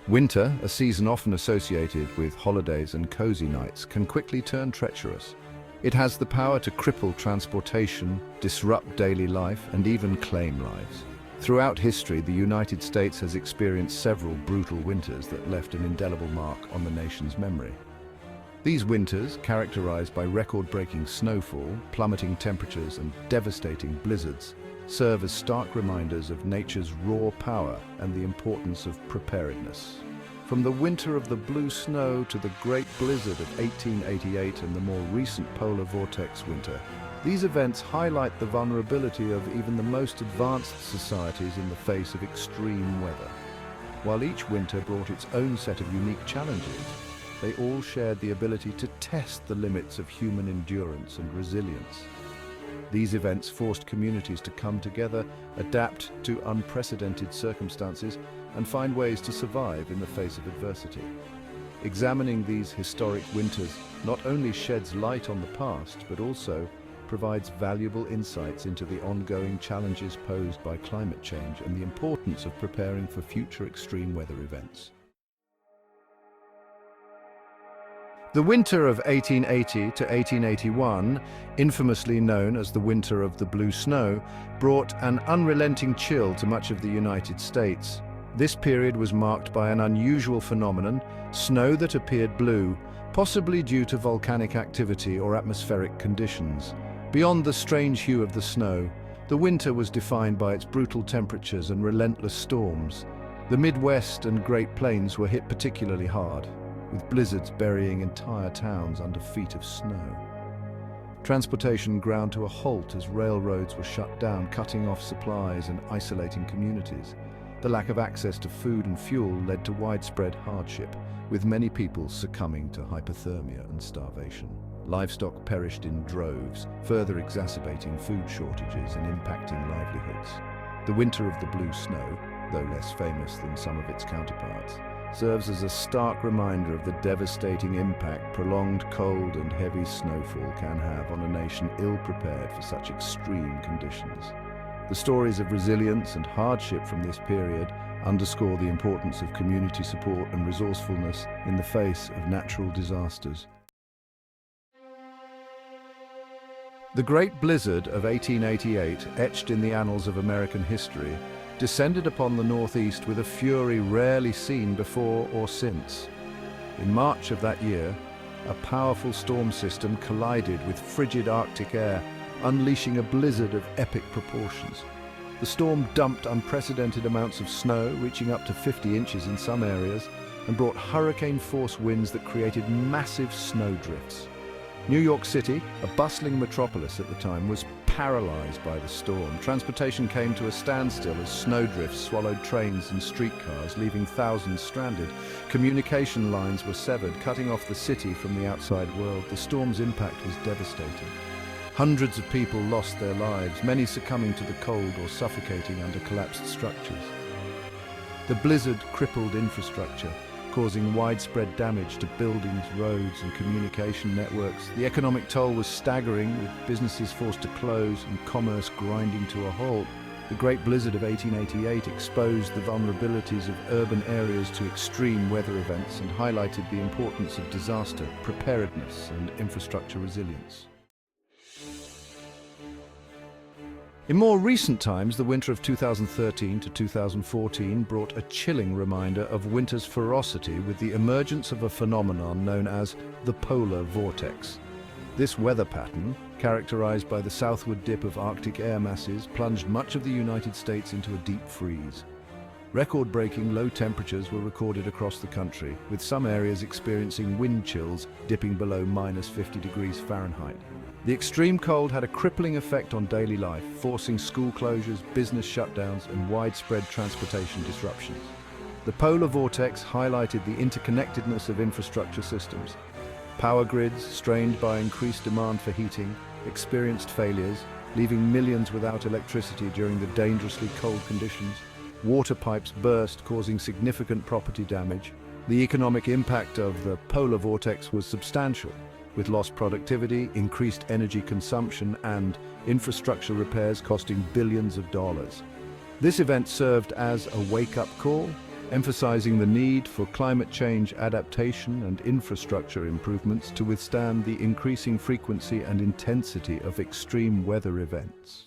Winter, a season often associated with holidays and cozy nights, can quickly turn treacherous. It has the power to cripple transportation, disrupt daily life, and even claim lives. Throughout history, the United States has experienced several brutal winters that left an indelible mark on the nation's memory. These winters, characterized by record-breaking snowfall, plummeting temperatures, and devastating blizzards, serve as stark reminders of nature's raw power and the importance of preparedness. From the winter of the blue snow to the great blizzard of 1888 and the more recent polar vortex winter, these events highlight the vulnerability of even the most advanced societies in the face of extreme weather. While each winter brought its own set of unique challenges, they all shared the ability to test the limits of human endurance and resilience. These events forced communities to come together, adapt to unprecedented circumstances, and find ways to survive in the face of adversity. Examining these historic winters not only sheds light on the past, but also provides valuable insights into the ongoing challenges posed by climate change and the importance of preparing for future extreme weather events. The winter of 1880 to 1881, infamously known as the Winter of the Blue Snow, brought an unrelenting chill to much of the United States. This period was marked by an unusual phenomenon, snow that appeared blue, possibly due to volcanic activity or atmospheric conditions. Beyond the strange hue of the snow, the winter was defined by its brutal temperatures and relentless storms. The Midwest and Great Plains were hit particularly hard, with blizzards burying entire towns under feet of snow. Transportation ground to a halt as railroads were shut down, cutting off supplies and isolating communities. The lack of access to food and fuel led to widespread hardship, with many people succumbing to hypothermia and starvation. Livestock perished in droves, further exacerbating food shortages and impacting livelihoods. The Winter of the Blue Snow, though less famous than some of its counterparts, serves as a stark reminder of the devastating impact prolonged cold and heavy snowfall can have on a nation ill-prepared for such extreme conditions. The stories of resilience and hardship from this period underscore the importance of community support and resourcefulness in the face of natural disasters. The Great Blizzard of 1888, etched in the annals of American history, descended upon the Northeast with a fury rarely seen before or since. In March of that year, a powerful storm system collided with frigid Arctic air, unleashing a blizzard of epic proportions. The storm dumped unprecedented amounts of snow, reaching up to 50 inches in some areas, and brought hurricane-force winds that created massive snowdrifts. New York City, a bustling metropolis at the time, was paralyzed by the storm. Transportation came to a standstill as snowdrifts swallowed trains and streetcars, leaving thousands stranded. Communication lines were severed, cutting off the city from the outside world. The storm's impact was devastating. Hundreds of people lost their lives, many succumbing to the cold or suffocating under collapsed structures. The blizzard crippled infrastructure, causing widespread damage to buildings, roads, and communication networks. The economic toll was staggering, with businesses forced to close and commerce grinding to a halt. The Great Blizzard of 1888 exposed the vulnerabilities of urban areas to extreme weather events and highlighted the importance of disaster preparedness and infrastructure resilience. In more recent times, the winter of 2013 to 2014 brought a chilling reminder of winter's ferocity with the emergence of a phenomenon known as the polar vortex. This weather pattern, characterized by the southward dip of Arctic air masses, plunged much of the United States into a deep freeze. Record-breaking low temperatures were recorded across the country, with some areas experiencing wind chills dipping below -50 degrees Fahrenheit. The extreme cold had a crippling effect on daily life, forcing school closures, business shutdowns, and widespread transportation disruptions. The polar vortex highlighted the interconnectedness of infrastructure systems. Power grids, strained by increased demand for heating, experienced failures, leaving millions without electricity during the dangerously cold conditions. Water pipes burst, causing significant property damage. The economic impact of the polar vortex was substantial, with lost productivity, increased energy consumption, and infrastructure repairs costing billions of dollars. This event served as a wake-up call, emphasizing the need for climate change adaptation and infrastructure improvements to withstand the increasing frequency and intensity of extreme weather events.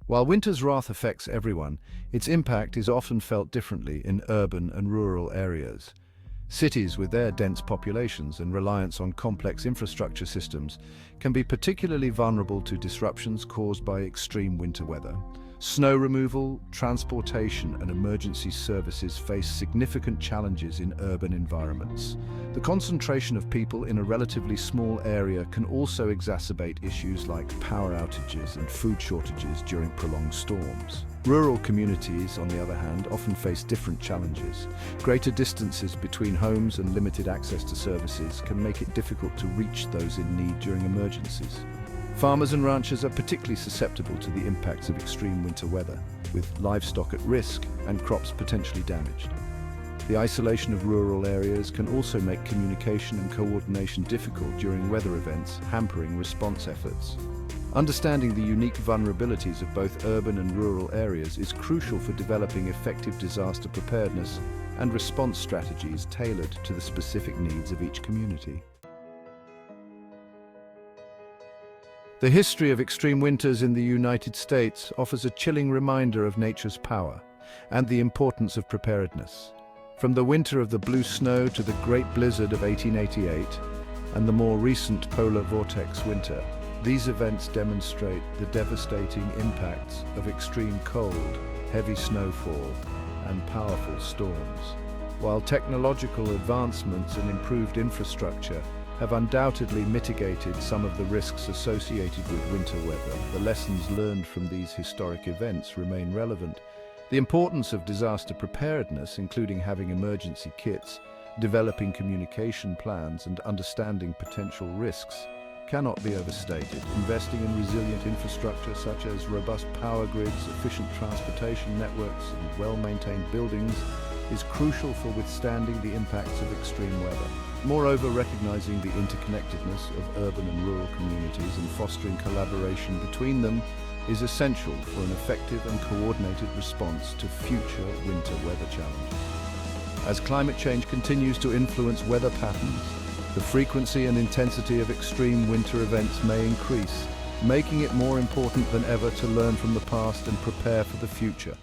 While winter's wrath affects everyone, its impact is often felt differently in urban and rural areas. Cities, with their dense populations and reliance on complex infrastructure systems, can be particularly vulnerable to disruptions caused by extreme winter weather. Snow removal, transportation, and emergency services face significant challenges in urban environments. The concentration of people in a relatively small area can also exacerbate issues like power outages and food shortages during prolonged storms. Rural communities, on the other hand, often face different challenges. Greater distances between homes and limited access to services can make it difficult to reach those in need during emergencies. Farmers and ranchers are particularly susceptible to the impacts of extreme winter weather, with livestock at risk and crops potentially damaged. The isolation of rural areas can also make communication and coordination difficult during weather events, hampering response efforts. Understanding the unique vulnerabilities of both urban and rural areas is crucial for developing effective disaster preparedness and response strategies tailored to the specific needs of each community. The history of extreme winters in the United States offers a chilling reminder of nature's power and the importance of preparedness. From the winter of the blue snow to the Great Blizzard of 1888 and the more recent polar vortex winter, these events demonstrate the devastating impacts of extreme cold, heavy snowfall, and powerful storms. While technological advancements and improved infrastructure have undoubtedly mitigated some of the risks associated with winter weather, the lessons learned from these historic events remain relevant. The importance of disaster preparedness, including having emergency kits, developing communication plans, and understanding potential risks, cannot be overstated. Investing in resilient infrastructure such as robust power grids, efficient transportation networks, and well-maintained buildings is crucial for withstanding the impacts of extreme weather. Moreover, recognizing the interconnectedness of urban and rural communities and fostering collaboration between them is essential for an effective and coordinated response to future winter weather challenges. As climate change continues to influence weather patterns, the frequency and intensity of extreme winter events may increase, making it more important than ever to learn from the past and prepare for the future.